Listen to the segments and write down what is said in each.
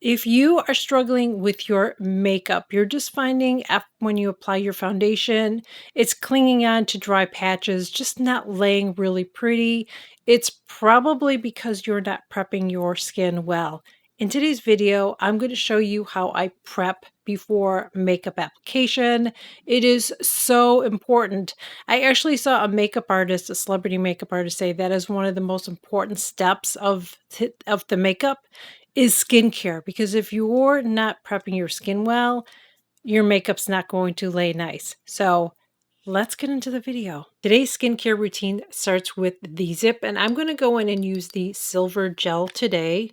If you are struggling with your makeup, you're just finding when you apply your foundation, it's clinging on to dry patches, just not laying really pretty. It's probably because you're not prepping your skin well. In today's video, I'm going to show you how I prep before makeup application. It is so important. I actually saw a makeup artist, a celebrity makeup artist, say that is one of the most important steps of the makeup is skincare, because if you're not prepping your skin well, your makeup's not going to lay nice. So let's get into the video. Today's skincare routine starts with the ZIIP, and I'm going to go in and use the silver gel today.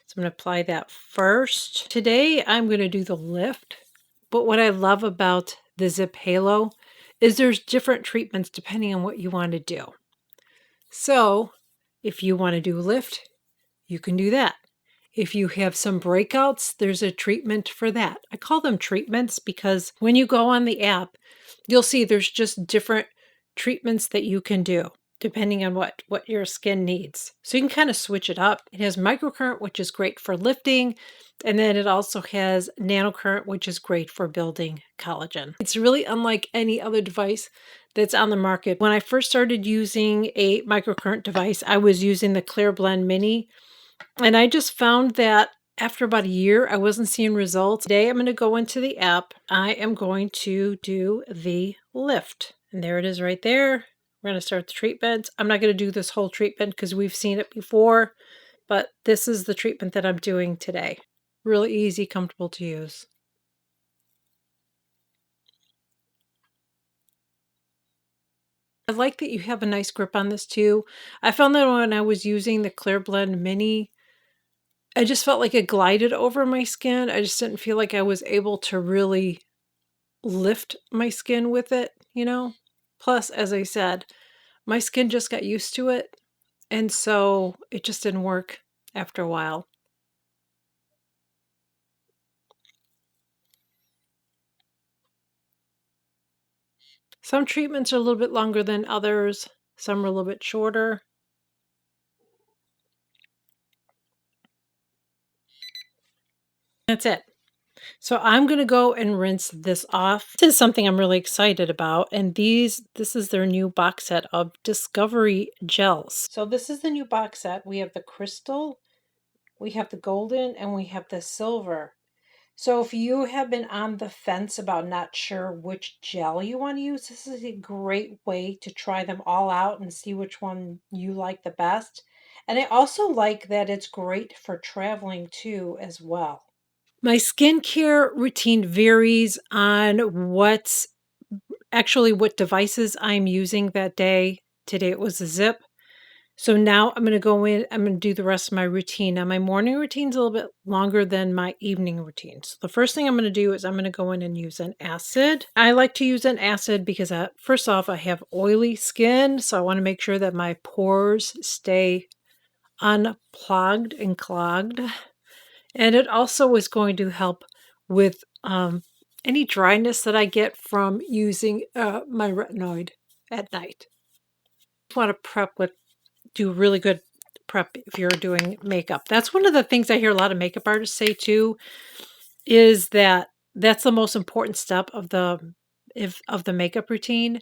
So I'm going to apply that first. Today I'm going to do the lift, but what I love about the ZIIP Halo is there's different treatments depending on what you want to do. So if you want to do lift, you can do that. If you have some breakouts, there's a treatment for that. I call them treatments because when you go on the app, you'll see there's just different treatments that you can do depending on what your skin needs. So you can kind of switch it up. It has microcurrent, which is great for lifting, and then it also has nanocurrent, which is great for building collagen. It's really unlike any other device that's on the market. When I first started using a microcurrent device, I was using the Clear Blend Mini, and I just found that after about a year, I wasn't seeing results. Today, I'm going to go into the app. I am going to do the lift. And there it is right there. We're going to start the treatment. I'm not going to do this whole treatment because we've seen it before, but this is the treatment that I'm doing today. Really easy, comfortable to use. I like that you have a nice grip on this too. I found that when I was using the Clear Blend Mini, I just felt like it glided over my skin. I just didn't feel like I was able to really lift my skin with it, you know? Plus, as I said, my skin just got used to it, and so it just didn't work after a while. Some treatments are a little bit longer than others, some are a little bit shorter. That's it. So I'm going to go and rinse this off. This is something I'm really excited about, and this is their new box set of Discovery gels. So this is the new box set. We have the crystal, we have the golden, and we have the silver. So if you have been on the fence about not sure which gel you want to use, this is a great way to try them all out and see which one you like the best. And I also like that it's great for traveling too as well. My skincare routine varies on what devices I'm using that day. Today it was a ZIIP. So now I'm going to go in, I'm going to do the rest of my routine. Now my morning routine's a little bit longer than my evening routine. So the first thing I'm going to do is I'm going to go in and use an acid. I like to use an acid because first off, I have oily skin. So I want to make sure that my pores stay unplugged and clogged. And it also is going to help with any dryness that I get from using my retinoid at night. I want to do really good prep if you're doing makeup. That's one of the things I hear a lot of makeup artists say too, is that that's the most important step of the makeup routine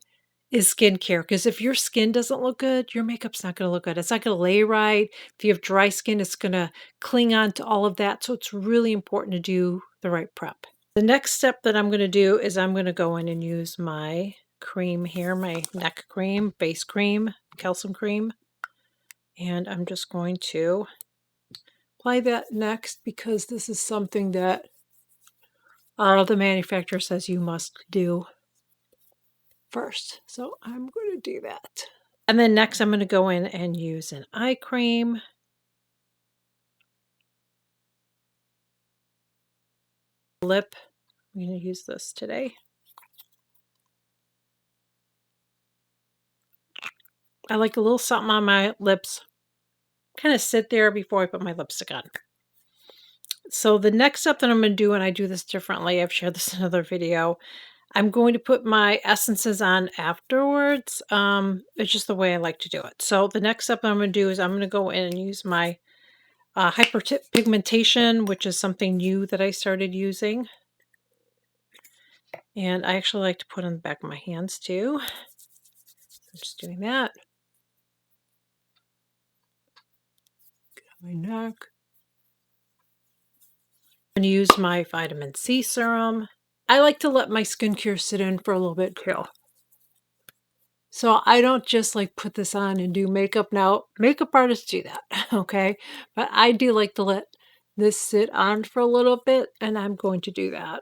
is skincare. Because if your skin doesn't look good, your makeup's not going to look good. It's not going to lay right. If you have dry skin, it's going to cling on to all of that. So it's really important to do the right prep. The next step that I'm going to do is I'm going to go in and use my cream here, my neck cream, base cream, calcium cream. And I'm just going to apply that next because this is something that the manufacturer says you must do first. So I'm going to do that. And then next I'm going to go in and use an eye cream. Lip. I'm going to use this today. I like a little something on my lips. Kind of sit there before I put my lipstick on. So the next step that I'm going to do, and I do this differently, I've shared this in another video, I'm going to put my essences on afterwards. It's just the way I like to do it. So the next step I'm going to do is I'm going to go in and use my hyperpigmentation, which is something new that I started using. And I actually like to put on the back of my hands too. So I'm just doing that. My neck. I'm going to use my vitamin C serum. I like to let my skincare sit in for a little bit too. So I don't just like put this on and do makeup. Now, makeup artists do that, okay? But I do like to let this sit on for a little bit, and I'm going to do that.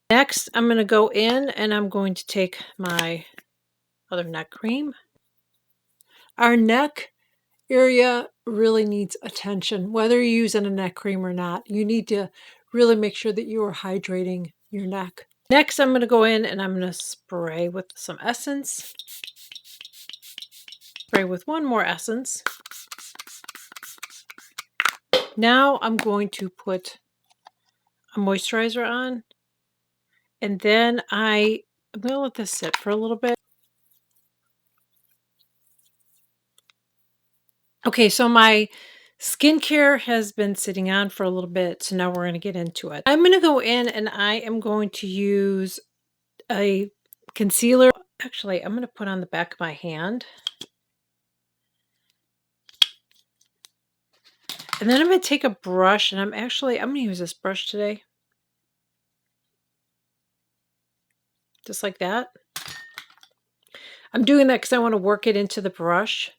Next, I'm going to go in and I'm going to take my other neck cream. Our neck area really needs attention, whether you're using a neck cream or not. You need to really make sure that you are hydrating your neck. Next, I'm going to go in and I'm going to spray with some essence. Spray with one more essence. Now I'm going to put a moisturizer on, and then I'm going to let this sit for a little bit. Okay, so my skincare has been sitting on for a little bit, so now we're going to get into it. I'm going to go in and I am going to use a concealer. Actually, I'm going to put on the back of my hand. And then I'm going to take a brush, and I'm going to use this brush today. Just like that. I'm doing that because I want to work it into the brush.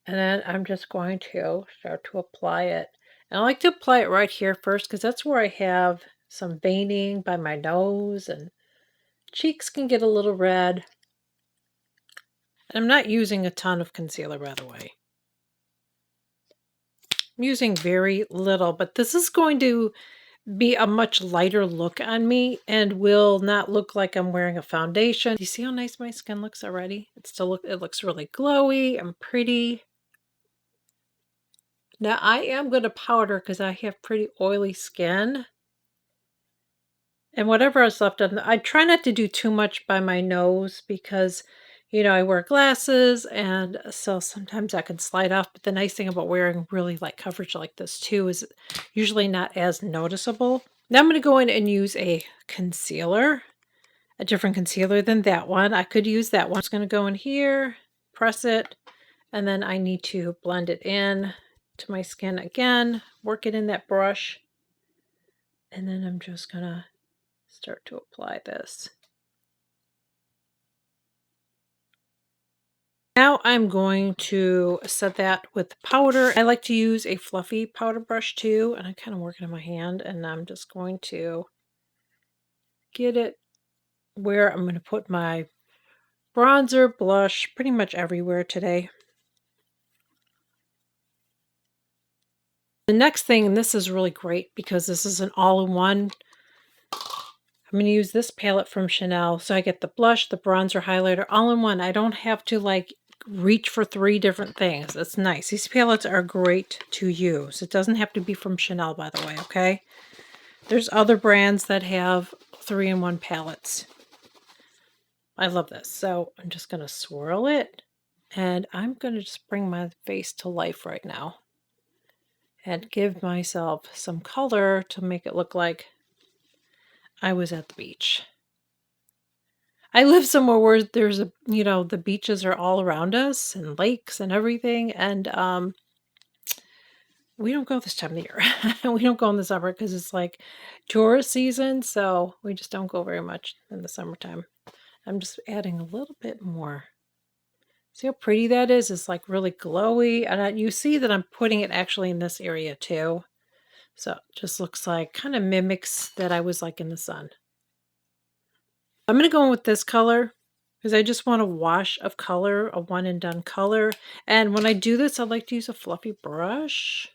And then I'm just going to start to apply it. And I like to apply it right here first because that's where I have some veining by my nose, and cheeks can get a little red. And I'm not using a ton of concealer, by the way. I'm using very little, but this is going to be a much lighter look on me and will not look like I'm wearing a foundation. Do you see how nice my skin looks already? It looks really glowy and pretty. Now I am going to powder because I have pretty oily skin. And whatever is left on I try not to do too much by my nose because, I wear glasses, and so sometimes that can slide off. But the nice thing about wearing really light coverage like this too is usually not as noticeable. Now I'm going to go in and use a concealer, a different concealer than that one. I could use that one. I'm just going to go in here, press it, and then I need to blend it in to my skin again, work it in that brush, and then I'm just going to start to apply this. Now I'm going to set that with powder. I like to use a fluffy powder brush too, and I kind of work it in my hand, and I'm just going to get it where I'm going to put my bronzer, blush, pretty much everywhere today. The next thing, and this is really great because this is an all-in-one, I'm going to use this palette from Chanel. So I get the blush, the bronzer, highlighter, all in one. I don't have to reach for 3 different things. It's nice. These palettes are great to use. It doesn't have to be from Chanel, by the way, okay? There's other brands that have 3-in-1 palettes. I love this. So I'm just going to swirl it, and I'm going to just bring my face to life right now and give myself some color to make it look like I was at the beach. I live somewhere where there's the beaches are all around us and lakes and everything. And we don't go this time of year. We don't go in the summer because it's like tourist season. So we just don't go very much in the summertime. I'm just adding a little bit more. See how pretty that is? It's like really glowy. And you see that I'm putting it actually in this area too. So it just looks like, kind of mimics that I was like in the sun. I'm going to go in with this color because I just want a wash of color, a one and done color. And when I do this, I like to use a fluffy brush.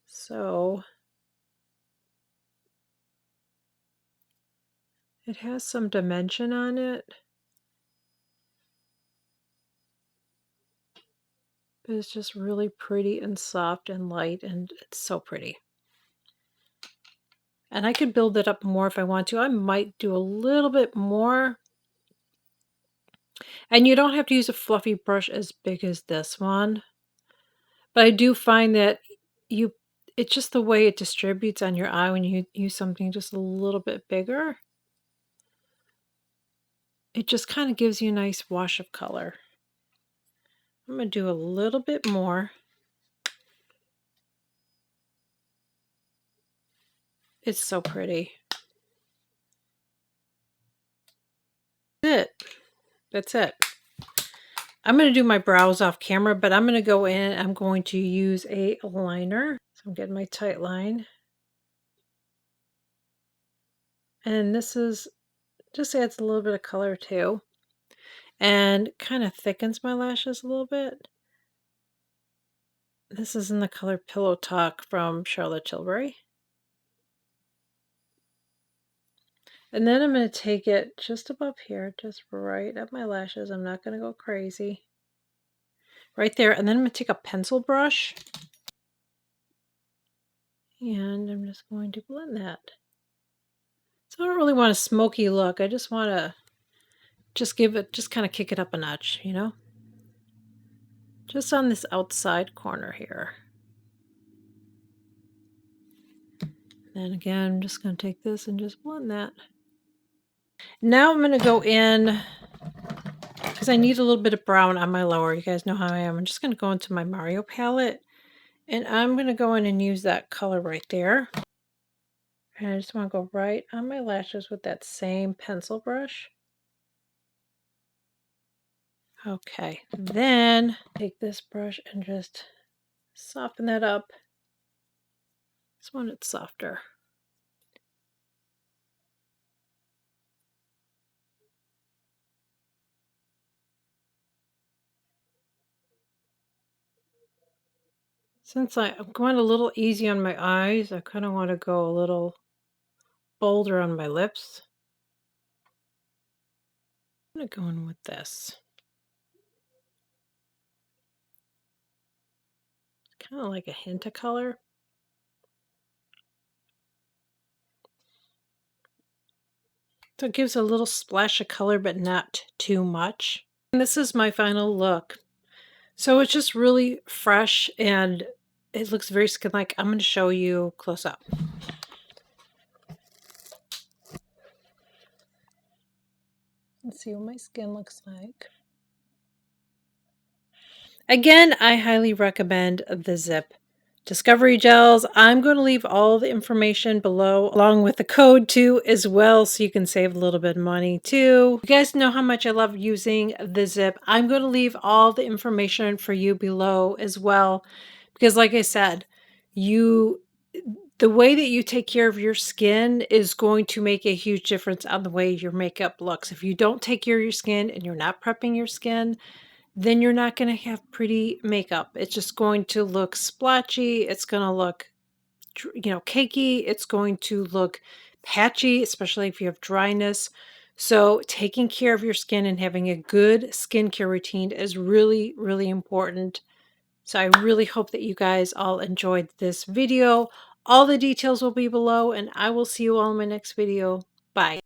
So it has some dimension on it. But it's just really pretty and soft and light, and it's so pretty. And I could build it up more if I want to. I might do a little bit more. And you don't have to use a fluffy brush as big as this one. But I do find that you it's just the way it distributes on your eye when you use something just a little bit bigger. It just kind of gives you a nice wash of color. I'm going to do a little bit more. It's so pretty. That's it. That's it. I'm going to do my brows off camera, but I'm going to go in. I'm going to use a liner. So I'm getting my tight line. And this is just adds a little bit of color too. And kind of thickens my lashes a little bit. This is in the color Pillow Talk from Charlotte Tilbury. And then I'm going to take it just above here, just right at my lashes. I'm not going to go crazy. Right there. And then I'm going to take a pencil brush. And I'm just going to blend that. So I don't really want a smoky look. I just want to just kind of kick it up a notch, you know? Just on this outside corner here. And again, I'm just going to take this and just blend that. Now I'm going to go in, because I need a little bit of brown on my lower. You guys know how I am. I'm just going to go into my Mario palette. And I'm going to go in and use that color right there. And I just want to go right on my lashes with that same pencil brush. Okay, then take this brush and just soften that up. This one, it's softer. Since I'm going a little easy on my eyes, I kind of want to go a little bolder on my lips. I'm going to go in with this. Kind of like a hint of color. So it gives a little splash of color, but not too much. And this is my final look. So it's just really fresh and it looks very skin-like. I'm going to show you close up. Let's see what my skin looks like. Again, I highly recommend the ZIIP Discovery Gels. I'm going to leave all the information below along with the code too as well, so you can save a little bit of money too. You guys know how much I love using the ZIIP. I'm going to leave all the information for you below as well, because like I said, the way that you take care of your skin is going to make a huge difference on the way your makeup looks. If you don't take care of your skin and you're not prepping your skin, then you're not going to have pretty makeup. It's just going to look splotchy. It's going to look, cakey. It's going to look patchy, especially if you have dryness. So taking care of your skin and having a good skincare routine is really, really important. So I really hope that you guys all enjoyed this video. All the details will be below, and I will see you all in my next video. Bye.